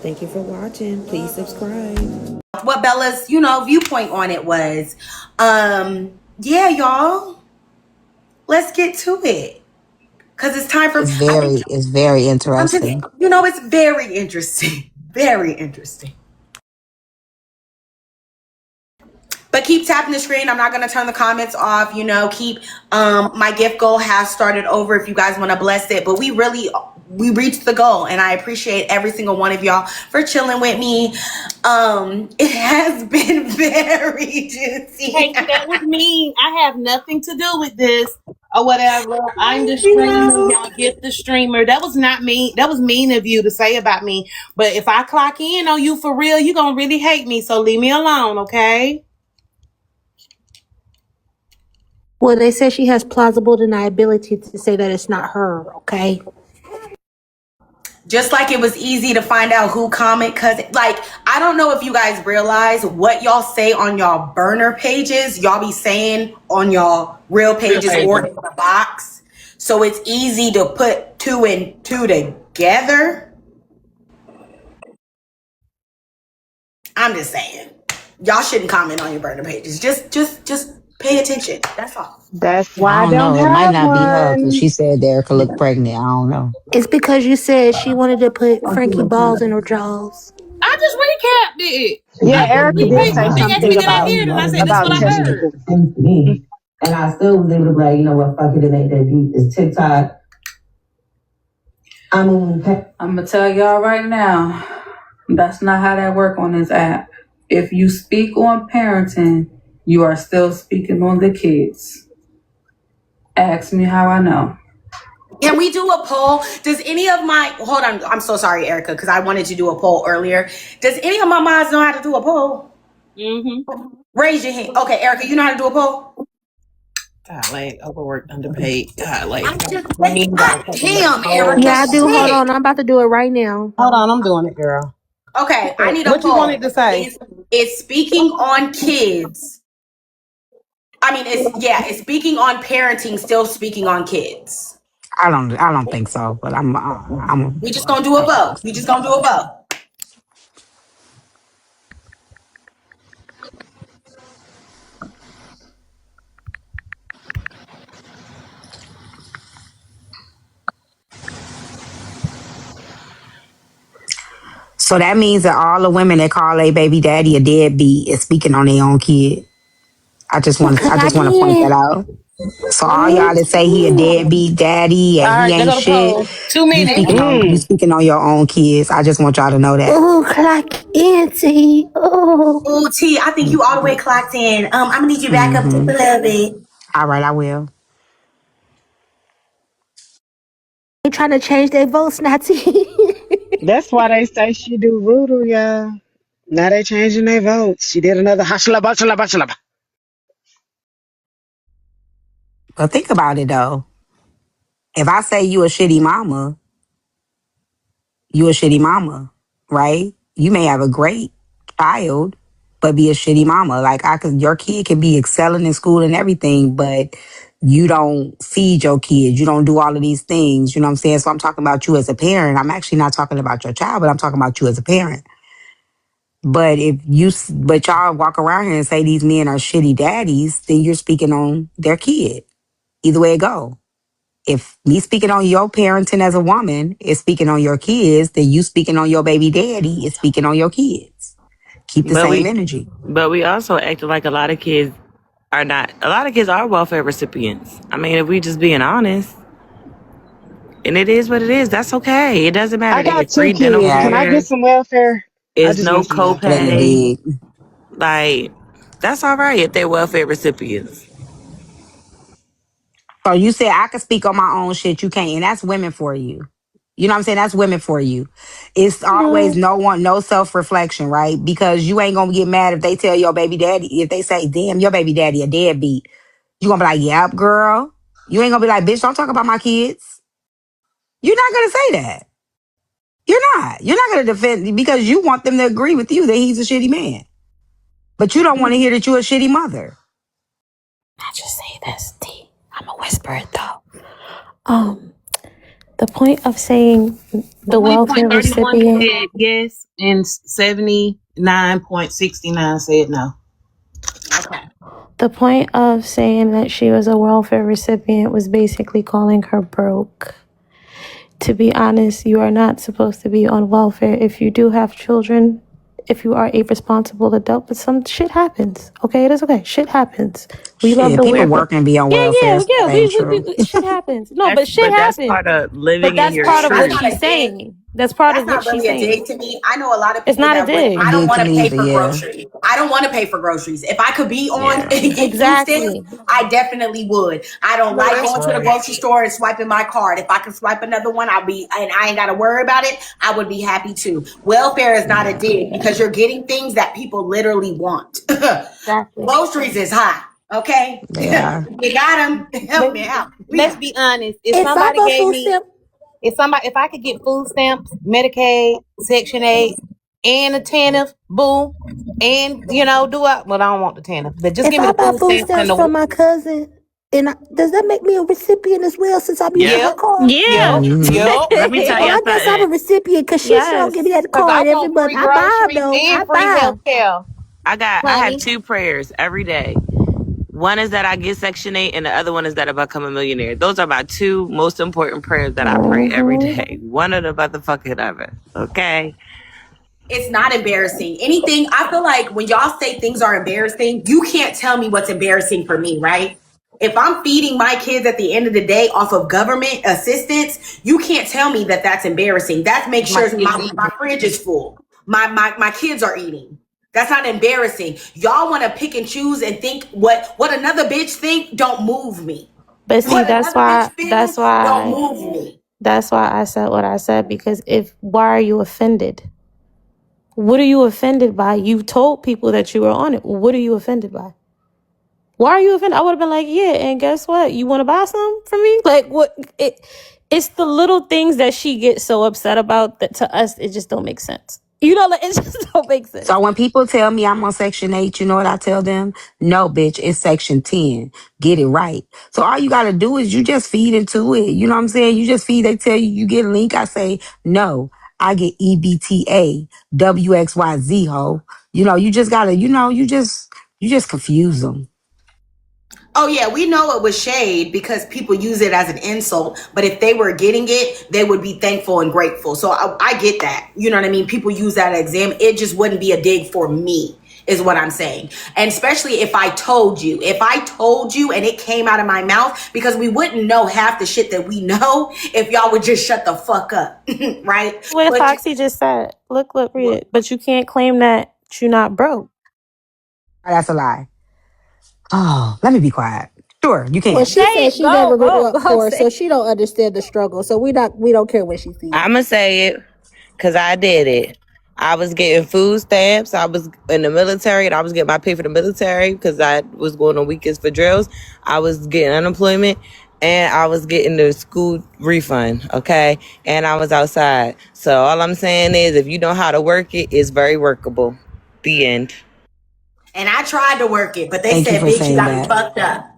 Thank you for watching. Please subscribe. What Bella's, viewpoint on it was. Yeah, y'all. Let's get to it. Because it's time for It's very interesting. it's very interesting. Very interesting. But keep tapping the screen. I'm not going to turn the comments off. Keep my gift goal has started over if you guys want to bless it. But we reached the goal, and I appreciate every single one of y'all for chilling with me. It has been very juicy. Hey, that was me. I have nothing to do with this or whatever. I'm the streamer. Y'all get the streamer. That was not me. That was mean of you to say about me. But if I clock in on you for real, you're going to really hate me. So leave me alone, okay? Well, they say she has plausible deniability to say that it's not her, okay? Just like it was easy to find out who comment, because I don't know if you guys realize what y'all say on y'all burner pages, y'all be saying on y'all real pages or in the box. So it's easy to put 2 and 2 together. I'm just saying. Y'all shouldn't comment on your burner pages. Just pay attention. That's all. That's why I I don't don't know. It might have not be her because one. she said Erica looked pregnant. I don't know. It's because you said she wanted to put Frankie balls in her jaws. I just recapped it. Yeah, I just Erica did say recapped. They asked me something did I hear it, and I said this is what I heard. Seems to me. And I still was able to be like, you know what, fuck it, it ain't that deep. It's TikTok. I'm gonna tell y'all right now, that's not how that work on this app. If you speak on parenting, you are still speaking on the kids. Ask me how I know. Can we do a poll? Does any of my hold on? I'm so sorry, Erica, because I wanted to do a poll earlier. Does any of my moms know how to do a poll? Raise your hand. Okay, Erica, you know how to do a poll? God, like overworked, underpaid. God, like damn, Erica. Yeah, I do. Hold on. I'm about to do it right now. Hold on, I'm doing it, girl. Okay, I need a What poll. you wanted to say? It's speaking on kids. I mean, it's speaking on parenting, still speaking on kids. I don't think so. But I'm. We just gonna do a vote. We just gonna do a vote. So that means that all the women that call a baby daddy a deadbeat is speaking on their own kid. I just want to point that out. So all y'all that say he a deadbeat daddy and All he right, there ain't go the shit, poll. 2 minutes. you speaking on your own kids. I just want y'all to know that. Oh, clock in, T. Oh, T, I think you all the way clocked in. I'm gonna need you back up just a little bit. All right, I will. They trying to change their votes, not T. That's why they say she do voodoo, y'all. Now they changing their votes. She did another hashalaba. But think about it though. If I say you a shitty mama, you a shitty mama, right? You may have a great child, but be a shitty mama. Like your kid can be excelling in school and everything, but you don't feed your kids. You don't do all of these things. You know what I'm saying? So I'm talking about you as a parent. I'm actually not talking about your child, but I'm talking about you as a parent. But but y'all walk around here and say these men are shitty daddies, then you're speaking on their kid. Either way it go. If me speaking on your parenting as a woman is speaking on your kids, then you speaking on your baby daddy is speaking on your kids. Keep the same energy. But we also acted like a lot of kids are not. A lot of kids are welfare recipients. I mean, if we just being honest, and it is what it is. That's okay. It doesn't matter. I They got get 2 free dental kids. Can I care. get some welfare? I It's just no want some welfare. copay. Like, that's all right if they're welfare recipients. So you said I could speak on my own shit, you can't, and that's women for you. You know what I'm saying? That's women for you. It's always no self-reflection, right? Because you ain't gonna get mad if they tell your baby daddy, if they say, damn, your baby daddy a deadbeat. You gonna be like, yep, girl. You ain't gonna be like, bitch, don't talk about my kids. You're not gonna say that. You're not. You're not gonna defend because you want them to agree with you that he's a shitty man. But you don't want to hear that you're a shitty mother. I just say this, T. I'm a whisper it though. The point of saying the welfare 20.31 recipient, said yes, and 79.69 said no. Okay. the point of saying that she was a welfare recipient was basically calling her broke. To be honest, you are not supposed to be on welfare if you do have children, if you are a responsible adult, but some shit happens. Okay, it is okay. Shit happens. We love Shit, to people wear, work and be on yeah, welfare, yeah, so yeah. that ain't true. Shit happens. No, but shit That's happens. part of But living in that's your part of what That's not truth. a she's dig. saying. That's part of That's what not she's really a saying. dig to me. I know a lot of It's people not a that would. dig. I don't Dig to want to me pay either, for yeah. groceries. I don't want to pay for groceries. If I could be on Yeah. and get food stamps, Exactly. I definitely would. I don't No, like that's going to the right. grocery store and swiping my card. If I can swipe another one, I'll be, and I ain't got to worry about it. I would be happy too. Welfare is not a dig because you're getting things that people literally want. Exactly. Groceries is high. Okay, They are. you got them. Help But me out. let's be honest. If If I'm somebody a gave food me, stamp, if I could get food stamps, Medicaid, Section 8, and a TANF, boo, and well, I don't want the TANF, but just if give me I the buy food food stamps and stamps the from my cousin, does that make me a recipient as well since I'm using Yep. her yep, card? yep, Oh, Mm-hmm. yep, Let me tell well, you I yep. guess I'm a something. recipient because she sure give me Yes. that Because I card every want month. free I buy them groceries though. I and free buy. health care, I have honey. two prayers every day. One is that I get Section 8, and the other one is that I become a millionaire. Those are my two most important prayers that I pray every day. One of the motherfucking other. Okay? It's not embarrassing. Anything, I feel like when y'all say things are embarrassing, you can't tell me what's embarrassing for me, right? If I'm feeding my kids at the end of the day off of government assistance, you can't tell me that that's embarrassing. That makes My sure kids my fridge is full. My kids are eating. That's not embarrassing. Y'all want to pick and choose and think what another bitch think don't move me. But see, What that's another bitch why. feel That's don't why. move me. That's why I said what I said because why are you offended? What are you offended by? You told people that you were on it. What are you offended by? Why are you offended? I would have been like, yeah, and guess what? You want to buy some from me? Like, what? It's the little things that she gets so upset about that to us, it just don't make sense. Like, it just don't make sense. So when people tell me I'm on Section 8, you know what I tell them? No, bitch, it's Section 10. Get it right. So all you got to do is you just feed into it. You know what I'm saying? You just feed. They tell you, you get a link. I say, no, I get EBTA, WXYZ, ho. You just got to, you just confuse them. Oh yeah, we know it was shade because people use it as an insult. But if they were getting it, they would be thankful and grateful. So I get that. You know what I mean? People use that exam. It just wouldn't be a dig for me, is what I'm saying. And especially if I told you and it came out of my mouth, because we wouldn't know half the shit that we know if y'all would just shut the fuck up, right? What But Foxy just said. Look, read it. But you can't claim that you're not broke. That's a lie. Oh, let me be quiet. Sure, you Well, can. she Say said it. she Go, never grew go, up go. poor, Say so it. she don't understand the struggle. So we don't care what she sees. I'm going to say it because I did it. I was getting food stamps. I was in the military, and I was getting my pay for the military because I was going on weekends for drills. I was getting unemployment, and I was getting the school refund, okay? And I was outside. So all I'm saying is if you know how to work it, it's very workable. The end. And I tried to work it, but they Thank you said, for bitch, you saying got me that. fucked up.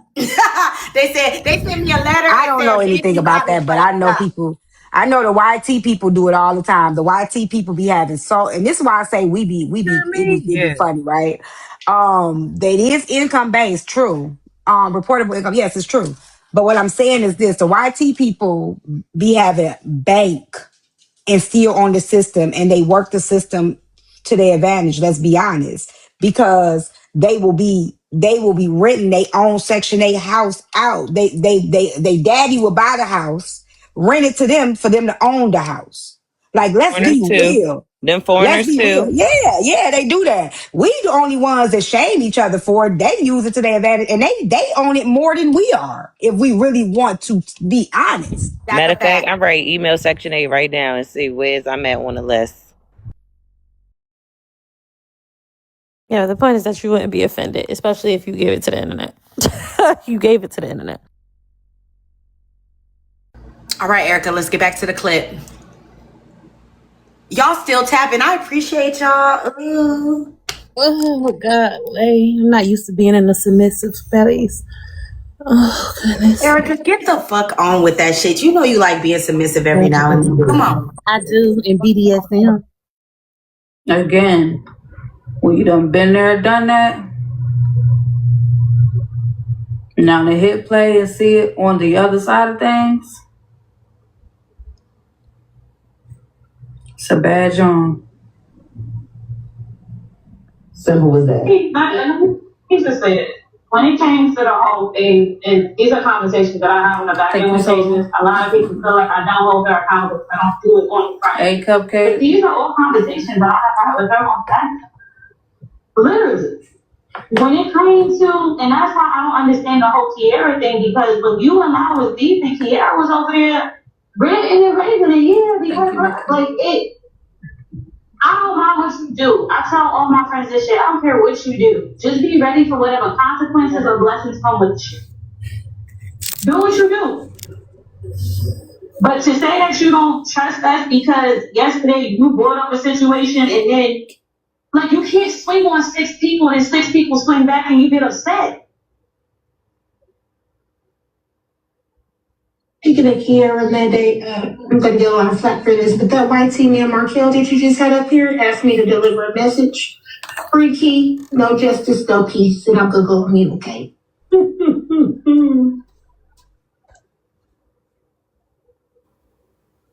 They sent me a letter I and don't know said, bitch, anything you about got me that, but I fucked know up. people. I know the YT people do it all the time. The YT people be having so, and this is why I say it be Yeah. funny, right? That is income based, true. Reportable income, yes, it's true. But what I'm saying is this: the YT people be having bank and still on the system, and they work the system to their advantage. Let's be honest, because they will be renting their own Section 8 house out. They daddy will buy the house, rent it to them for them to own the house. Like, let's Foreigners be too. real. Them Let's foreigners be real. too. Yeah, they do that. We the only ones that shame each other for it. They use it to their advantage, and they own it more than we are. If we really want to be honest. That's Matter a of fact, fact. I'm ready to email Section 8 right now and see where's I'm at on the list. Yeah, the point is that you wouldn't be offended, especially if you gave it to the internet. You gave it to the internet. All right, Erica, let's get back to the clip. Y'all still tapping. I appreciate y'all. Ooh. Oh God, I'm not used to being in a submissive space. Oh, goodness. Erica, get the fuck on with that shit. You know you like being submissive every now and then. Come on. I do in BDSM. Again, when you done been there, done that, now to hit play and see it on the other side of things, it's a badge on. Simple as that. He just said, when it came to the whole thing, and these are conversations that I have on the back end with patients, a lot of people feel like I don't hold her accountable. I don't do it on Friday. Hey, Cupcake. But these are all conversations that I have had with her on Saturday. Literally. When it came to, and that's why I don't understand the whole Kiara thing, because when you and I was deep and Kiara was over there, in the regular year, because like it, I don't mind what you do. I tell all my friends this shit. I don't care what you do. Just be ready for whatever consequences or blessings come with you. Do what you do. But to say that you don't trust us because yesterday you brought up a situation and then, like, you can't swing on 6 people and 6 people swing back and you get upset. Speaking of Kiara, Madday, I'm going to get a lot of flack for this, but that white team man Markel that you just had up here asked me to deliver a message. Free key, no justice, no peace, and I'm going to go on mute, okay?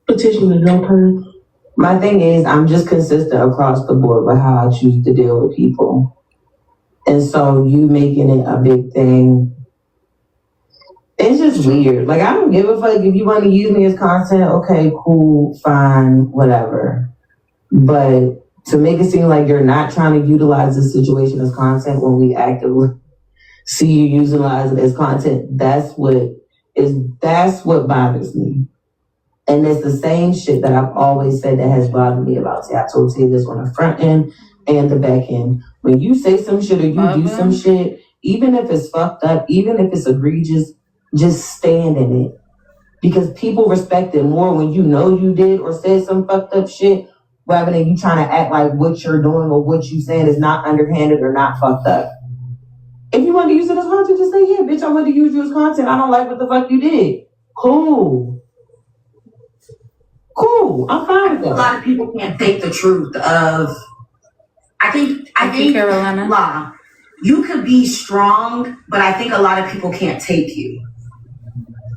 Petition to no person. My thing is, I'm just consistent across the board with how I choose to deal with people. And so you making it a big thing, it's just weird. Like, I don't give a fuck if you want to use me as content. Okay, cool, fine, whatever. But to make it seem like you're not trying to utilize this situation as content when we actively see you utilize it as content, that's what bothers me. And it's the same shit that I've always said that has bothered me about Tay. I told Tay this on the front end and the back end. When you say some shit or you do some shit, even if it's fucked up, even if it's egregious, just stand in it. Because people respect it more when you know you did or said some fucked up shit, rather than you trying to act like what you're doing or what you saying is not underhanded or not fucked up. If you want to use it as content, just say, yeah, bitch, I want to use you as content. I don't like what the fuck you did. Cool, I'm fine with that. A lot of people can't take the truth of, I think Carolina. La, you could be strong, but I think a lot of people can't take you.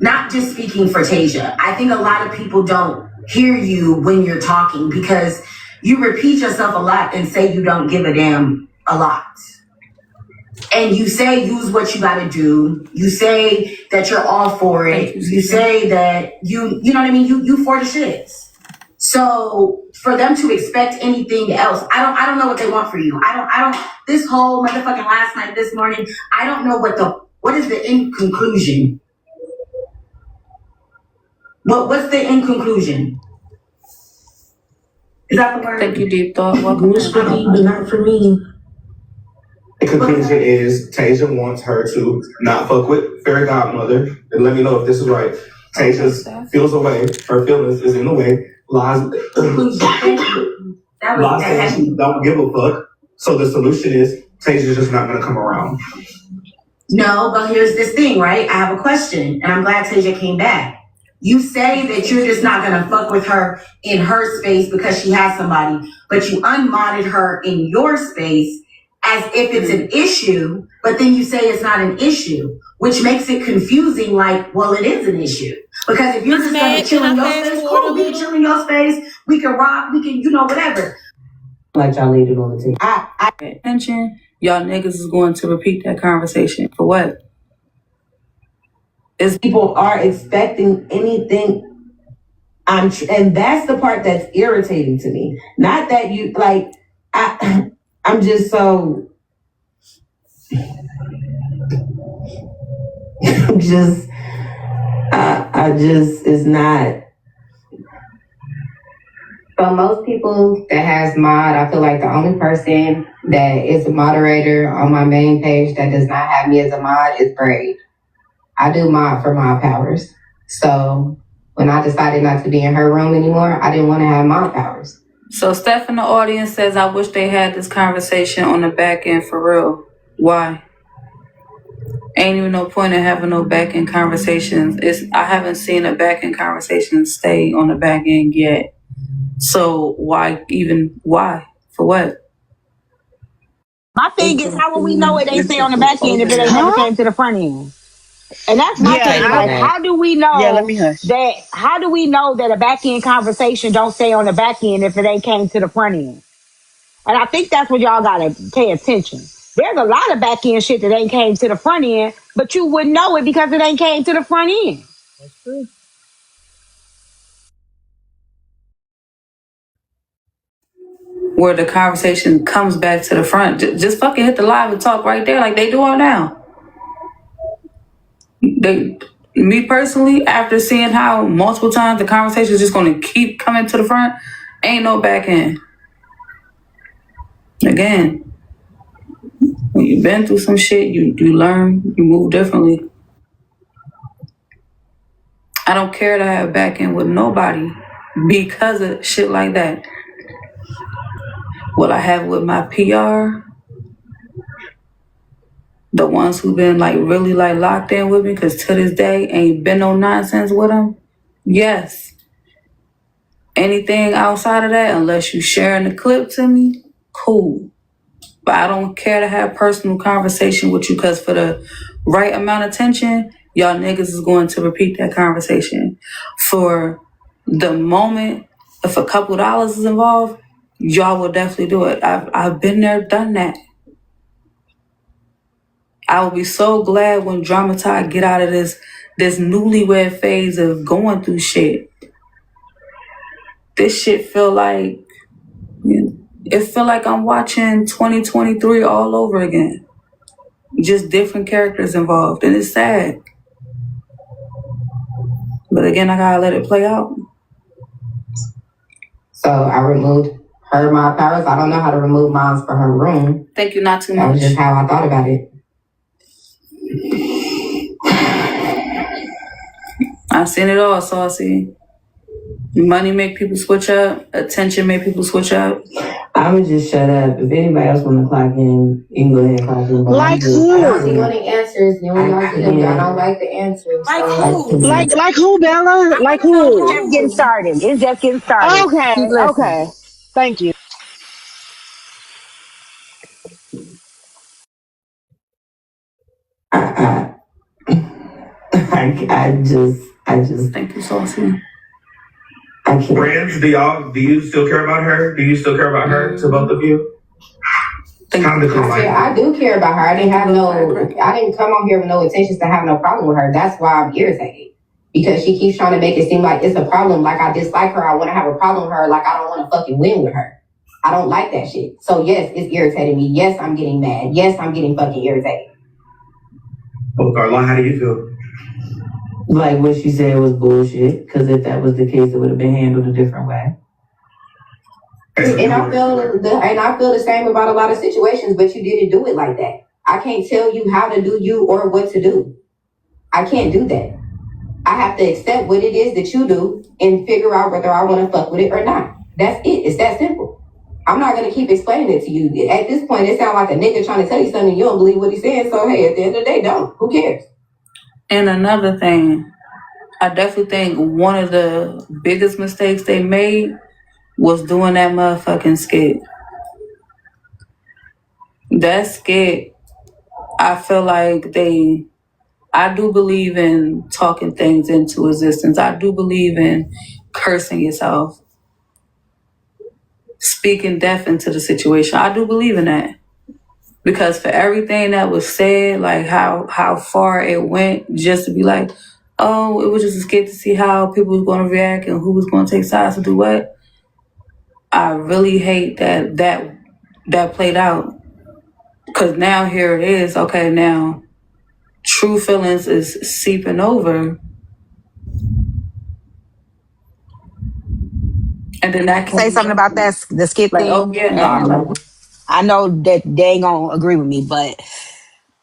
Not just speaking for Tasia. I think a lot of people don't hear you when you're talking because you repeat yourself a lot and say you don't give a damn a lot. And you say use what you gotta do. You say that you're all for it. You say that you know what I mean? You for the shits. So for them to expect anything else, I don't know what they want for you. I don't this whole motherfucking last night, this morning, I don't know what is the end conclusion? What's the end conclusion? Is that the word? Thank you, deep thought. Welcome. Wish for me, but not for me. The conclusion is Tasia wants her to not fuck with Fairy Godmother. And let me know if this is right. Tasia feels away. Her feelings is in the way. Lies says she don't give a fuck. So the solution is Tasia's just not going to come around. No, but here's this thing, right? I have a question, and I'm glad Tasia came back. You say that you're just not gonna fuck with her in her space because she has somebody, but you unmodded her in your space as if it's an issue, but then you say it's not an issue, which makes it confusing, like, well, it is an issue. Because if you're just gonna chill in your space, cool, we can chill in your space, we can rock, we can, whatever. Like y'all laid it on the table. I attention, y'all niggas is going to repeat that conversation. For what? Is people are expecting anything, and that's the part that's irritating to me. Not that you like, I'm just so, I just it's not. For most people that has mod, I feel like the only person that is a moderator on my main page that does not have me as a mod is Braid. I do mod for mod powers. So when I decided not to be in her room anymore, I didn't want to have mod powers. So Steph in the audience says, I wish they had this conversation on the back end for real. Why? Ain't even no point in having no back end conversations. I haven't seen a back end conversation stay on the back end yet. So why? For what? My thing is, how will we know it ain't stay on the back end if it ain't never Huh? came to the front end? And that's my Yeah, thing. Type Like, of I that. how do we yeah, let know me hush. that? How do we know that a back end conversation don't stay on the back end if it ain't came to the front end? And I think that's what y'all gotta pay attention. There's a lot of back end shit that ain't came to the front end, but you wouldn't know it because it ain't came to the front end. Where the conversation comes back to the front. Just fucking hit the live and talk right there like they do all now. Me personally, after seeing how multiple times the conversation is just going to keep coming to the front, ain't no back end. Again, when you've been through some shit, you learn, you move differently. I don't care to have back end with nobody because of shit like that. What I have with my PR, the ones who've been like really like locked in with me, because to this day ain't been no nonsense with them. Yes. Anything outside of that, unless you sharing the clip to me, cool. But I don't care to have personal conversation with you because for the right amount of tension, y'all niggas is going to repeat that conversation. For the moment, if a couple dollars is involved, y'all will definitely do it. I've been there, done that. I will be so glad when Dramatide get out of this newlywed phase of going through shit. This shit feel like, it feel like I'm watching 2023 all over again. Just different characters involved, and it's sad. But again, I gotta let it play out. So I removed her my powers. I don't know how to remove mine for her room. Thank you, not too That was much. just how I thought about it. I've seen it all, Saucy. Money make people switch up. Attention make people switch up. I would just shut up. If anybody else want to clock in, you can go ahead and clock in. But Like I don't see who? any answers. You know, I don't like the answers. Like So who? Like who, Bella? I Like want to know It's who? just getting who. started. It's just getting started. Keep Okay, listening. okay. Thank you. I, I just, Thank you, Saucy. I can't. Friends, do you still care about her? Do you still care about her to both of you? Kind of just like, I do care about her. I didn't come on here with no intentions to have no problem with her. That's why I'm irritated. Because she keeps trying to make it seem like it's a problem, like I dislike her, I want to have a problem with her, like I don't want to fucking win with her. I don't like that shit. So yes, it's irritating me. Yes, I'm getting mad. Yes, I'm getting fucking irritated. well, Carla, how do you feel? Like what she said was bullshit. Because if that was the case, it would have been handled a different way. And I feel the same about a lot of situations, but you didn't do it like that. I can't tell you how to do you or what to do. I can't do that. I have to accept what it is that you do and figure out whether I want to fuck with it or not. That's it. It's that simple. I'm not going to keep explaining it to you. At this point, it sounds like a nigga trying to tell you something you don't believe what he's saying. So, hey, at the end of the day, don't. Who cares? And another thing, I definitely think one of the biggest mistakes they made was doing that motherfucking skit. That skit, I feel like I do believe in talking things into existence. I do believe in cursing yourself, speaking death into the situation. I do believe in that. Because for everything that was said, like how far it went, just to be like, oh, it was just a skit to see how people was going to react and who was going to take sides to do what. I really hate that played out. Because now here it is. Okay, now true feelings is seeping over, and then that can Say be something about that the skit like, oh thing, yeah, and no, I know that they ain't gonna agree with me, but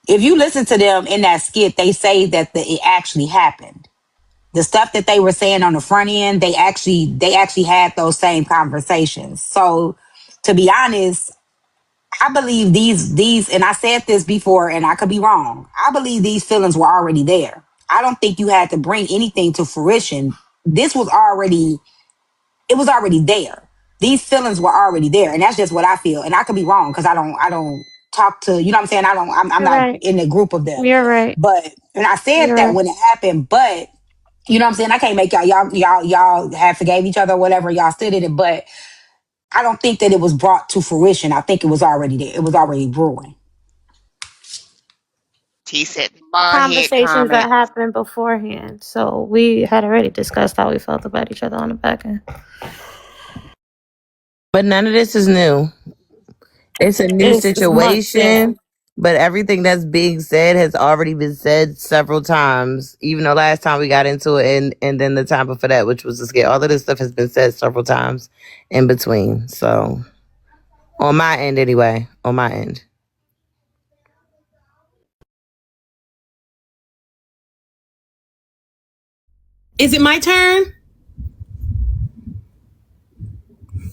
if you listen to them in that skit, they say that it actually happened. The stuff that they were saying on the front end, they actually had those same conversations. So, to be honest, I believe these, and I said this before, and I could be wrong. I believe these feelings were already there. I don't think you had to bring anything to fruition. This was already, it was already there. These feelings were already there, and that's just what I feel. And I could be wrong because I don't talk to, you know what I'm saying. I'm You're not right. in the group of them. You're right. But and I said You're that right. when it happened, but you know what I'm saying. I can't make y'all have forgave each other or whatever. Y'all stood in it, but I don't think that it was brought to fruition. I think it was already there. It was already brewing. He said the bald head Conversations comment. that happened beforehand. So we had already discussed how we felt about each other on the back end. But none of this is new. It's a new It's months, yeah. situation, but everything that's being said has already been said several times. Even the last time we got into it, and then the time before that, which was the scare. All of this stuff has been said several times in between. So on my end, anyway, on my end. Is it my turn?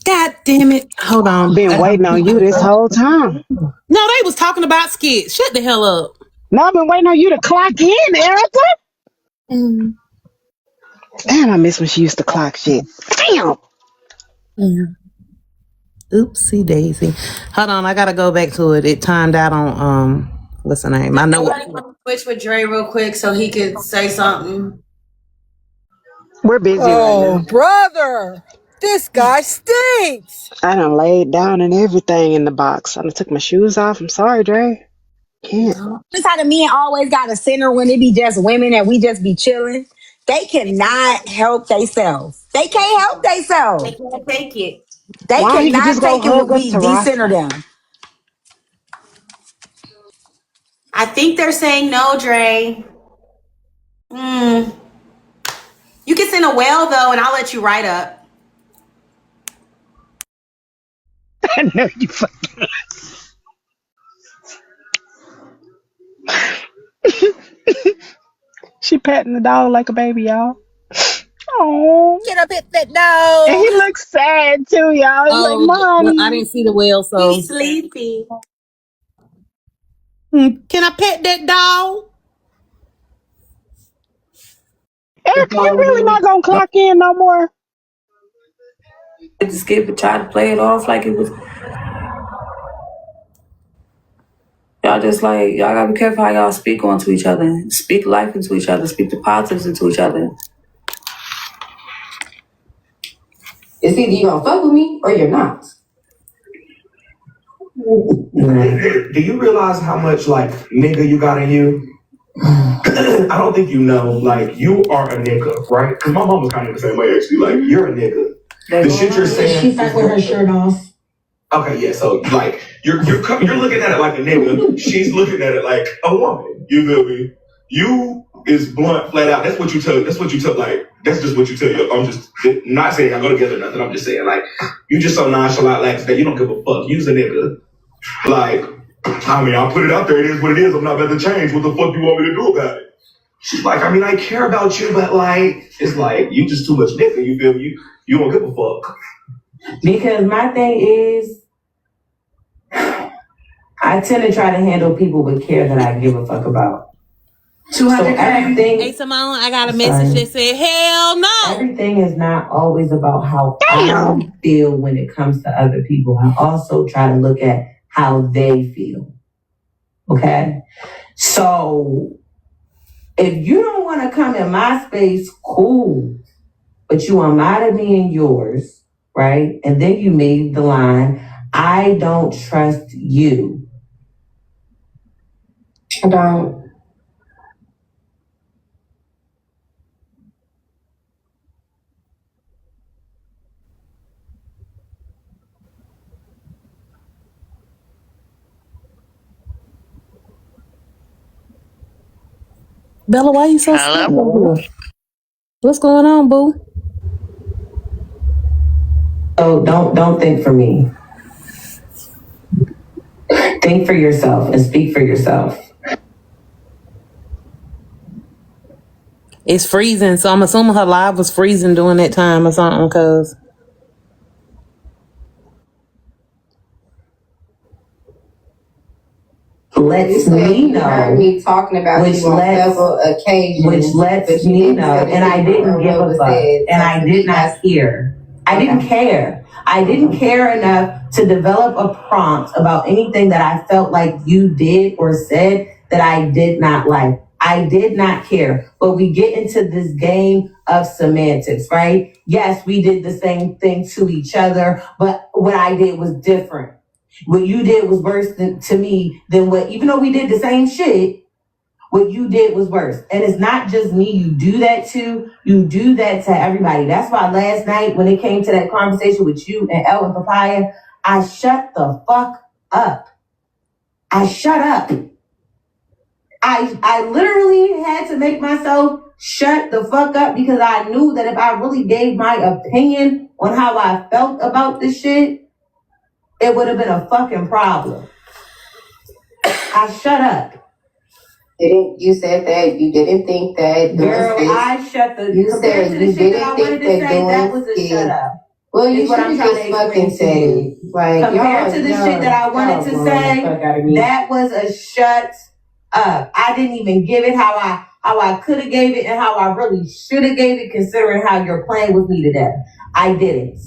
God damn it. Hold on. Been waiting on you this whole time. No, they was talking about skits. Shut the hell up. No, I've been waiting on you to clock in, Erica. Mm. Damn, I miss when she used to clock shit. Damn. Yeah. Oopsie daisy. Hold on, I gotta go back to it. It timed out on what's the name? I know Somebody it. want to switch with Dre real quick so he could say something. We're busy right Oh, now. brother, this guy stinks. I done laid down and everything in the box. I done took my shoes off. I'm sorry, Dre. Can't. This how the men always got a center when it be just women and we just be chilling. They cannot help themselves. They can't help They themselves. can't take it. They Why he could cannot just go take it hug when up we to decenter Roscoe? them. I think they're saying no, Dre. Mm. You can send a whale though, and I'll let you write up. I know you fucking. She patting the dog like a baby, y'all. Oh. Get up hit that And he dog. looks sad too, y'all. He's like, Oh, well, I Mommy. didn't see the whale, so He's sleepy. can I pet that dog? Erica, you really not gonna clock in no more? To skip it, try to play it off like it was. Y'all just like y'all gotta be careful how y'all speak onto each other. Speak life into each other. Speak the positives into each other. It's either you gonna fuck with me or you're not. Do you realize how much like nigga you got in you? I don't think you know. Like you are a nigga, right? Because my mom was kind of the same way actually. Like you're a nigga. The shit you're saying. She's like with her shirt off. Okay, yeah. So like you're looking at it like a nigga. She's looking at it like a woman. You feel me? You is blunt, flat out. That's what you tell. That's what you tell. Like that's just what you tell you. I'm just not saying I go together or nothing. I'm just saying like you just so nonchalant, like that you don't give a fuck. You's a nigga. Like I mean, I'll put it out there. It is what it is. I'm not about to change. What the fuck you want me to do about it? She's like, I mean, I care about you, but like, it's like you just too much nigga. You feel me? You don't give a fuck. Because my thing is, I tend to try to handle people with care that I give a fuck about. 200K. Everything. Hey Simone, I got a message that said, hell no. Everything is not always about how Damn. I feel when it comes to other people. I also try to look at how they feel. Okay? So if you don't want to come in my space, cool. But you want mine to be in yours, right? And then you made the line, I don't trust you. I don't. Bella, why you so Hello? scared? What's going on, boo? So don't think for me. Think for yourself and speak for yourself. It's freezing, so I'm assuming her live was freezing during that time or something, cause lets me know. Heard me talking about you on several occasions. Which lets me know. And I didn't give a fuck. And I did not care. I didn't care. I didn't care enough to develop a prompt about anything that I felt like you did or said that I did not like. I did not care. But we get into this game of semantics, right? Yes, we did the same thing to each other, but what I did was different. What you did was worse to me than what, even though we did the same shit, what you did was worse. And it's not just me you do that to, you do that to everybody. That's why last night when it came to that conversation with you and El and Papaya, I shut the fuck up. I shut up. I literally had to make myself shut the fuck up because I knew that if I really gave my opinion on how I felt about this shit, it would have been a fucking problem. I shut up. You said that you didn't think that. Girl, I shut the. You said you didn't think that that was a shut up. Well, you should have just fucking said it. Like, compared to the shit that I wanted to say, that was a shut up. I didn't even give it how I could have gave it and how I really should have gave it, considering how you're playing with me to death. I didn't.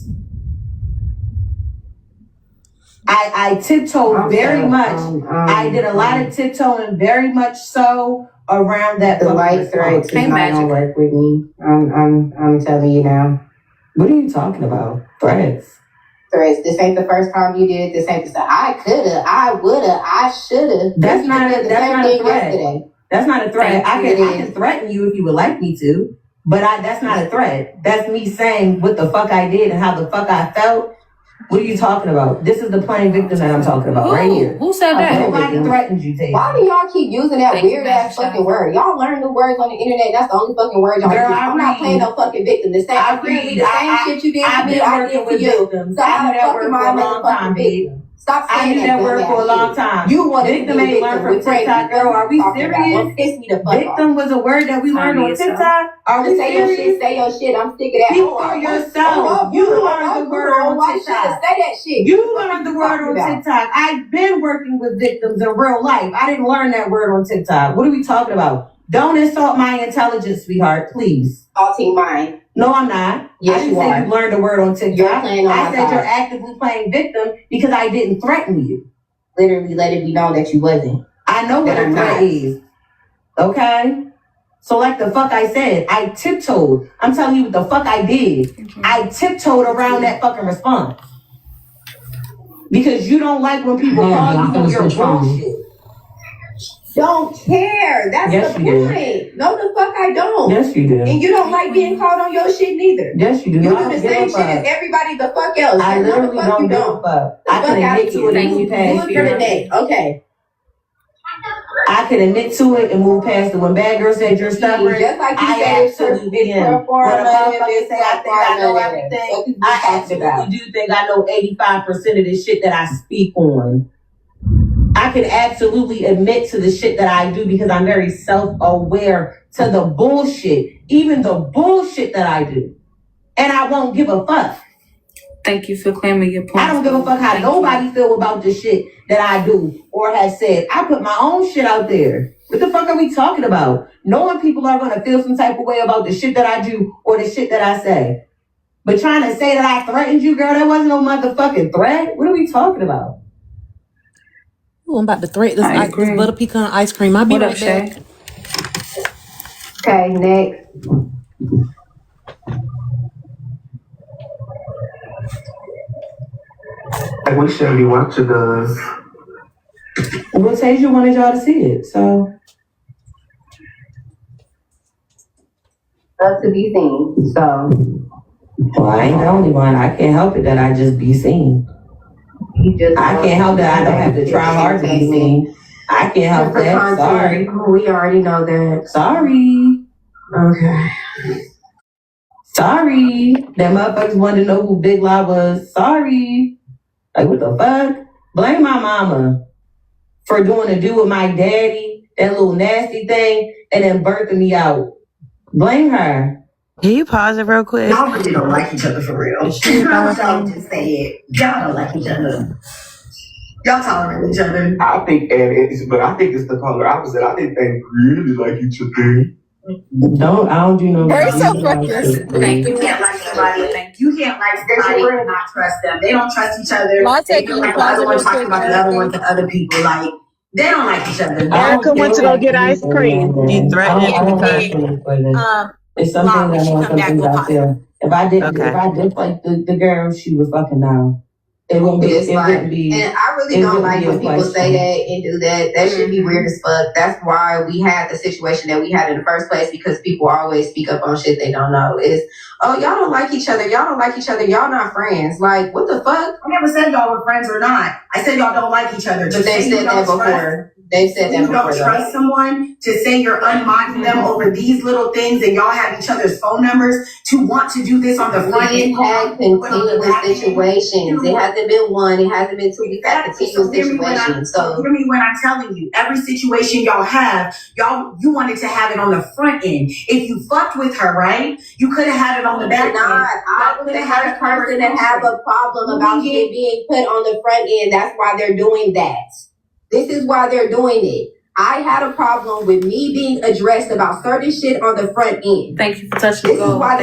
I tiptoed very much. I did a lot of tiptoeing, very much so around that. The light threads is not gonna work with me. I'm telling you now. What are you talking about? Threads. Threads. This ain't the first time you did it. This ain't the I coulda, I woulda, I shoulda. That's not a threat. Yesterday. That's not a threat. I can threaten you if you would like me to, but that's not a threat. That's me saying what the fuck I did and how the fuck I felt. What are you talking about? This is the plain victim that I'm talking about right here. Who said that? Nobody threatened you, Taylor. Why do y'all keep using that weird ass fucking word? Y'all learn new words on the internet. That's the only fucking word y'all use. I'm not playing no fucking victim. The same shit you did to me, I did to you. So I knew that word for a long time, babe. Stop saying that word for a long time. You want victim ain't learned from TikTok, girl. Are we serious? Victim was a word that we learned on TikTok. Are we serious? Say your shit. I'm sick of that. Speak for yourself. You learned the word on TikTok. Say that shit. You learned the word on TikTok. I've been working with victims in real life. I didn't learn that word on TikTok. What are we talking about? Don't insult my intelligence, sweetheart, please. Salting mine. No, I'm not. Yes, I didn't say you learned the word on TikTok. I said you're actively playing victim because I didn't threaten you. Literally let it be known that you wasn't. I know what a threat is. Okay? So like the fuck I said, I tiptoed. I'm telling you what the fuck I did. I tiptoed around that fucking response. Because you don't like when people call you on your bullshit. Don't care. That's the point. No, the fuck I don't. Yes, you do. And you don't like being called on your shit neither. Yes, you do. You do the same shit as everybody the fuck else. I literally don't give a fuck. I can admit to it and move past it. Okay. I can admit to it and move past it. When bad girl said you're stubborn, just like you I absolutely am. When a motherfucker say I think I know everything, I absolutely do think I know 85% of the shit that I speak on. I can absolutely admit to the shit that I do because I'm very self-aware to the bullshit, even the bullshit that I do. And I won't give a fuck. Thank you for claiming your point. I don't give a fuck how nobody feel about the shit that I do or have said. I put my own shit out there. What the fuck are we talking about? Knowing people are going to feel some type of way about the shit that I do or the shit that I say. But trying to say that I threatened you, girl, that wasn't no motherfucking threat. What are we talking about? Ooh, I'm about to threat this butter pecan ice cream. I'll be right back. Okay, next. We shouldn't be watching those. Well, Tasia wanted y'all to see it, so. To be seen, so. Well, I ain't the only one. I can't help it that I just be seen. I can't help that I don't have to try hard to be seen. I can't help that. Sorry. We already know that. Sorry. Okay. Sorry. That motherfuckers wanted to know who Big La was. Sorry. Like, what the fuck? Blame my mama for doing a do with my daddy, that little nasty thing, and then birthing me out. Blame her. Can you pause it real quick? Y'all really don't like each other for real. Y'all just say it. Y'all don't like each other. Y'all tolerate each other. I think, but I think it's the polar opposite. I think they really like each other. I don't do no. Brace up for this. Thank you. Can't like somebody. You can't like somebody and not trust them. They don't trust each other. Lonte, They can feel you like the pause other it one real talking quick, about the other one Erica? to other people. Like they don't like each other. Erica went to go get ice cream. You threatening I don't have because feelings for them. It's Long something when that she I come back, something we'll I pause. feel. If I did like the girl, she was fucking now. It wouldn't be. It's It like, wouldn't be. and I really it don't wouldn't like be a when people say question. that and do that. That should be weird as fuck. That's why we had the situation that we had in the first place, because people always speak up on shit they don't know. Is, oh, y'all don't like each other. Y'all don't like each other. Y'all not friends. Like, what the fuck? I never said y'all were friends or not. I said y'all don't like each other. But they've said that before. They've said that You before. don't trust someone to say you're unmocking them over these little things, and y'all have each other's phone numbers to want to do this on the front end. We've had continuous situations. It hasn't been one. It hasn't been two. We've had continuous situations. So hear me when I'm telling you, every situation y'all have, you wanted to have it on the front end. If you fucked with her, right, you could have had it on the back end. I was the first person to have a problem about it being put on the front end. That's why they're doing that. This is why they're doing it. I had a problem with me being addressed about certain shit on the front end. Thank you for touching This is why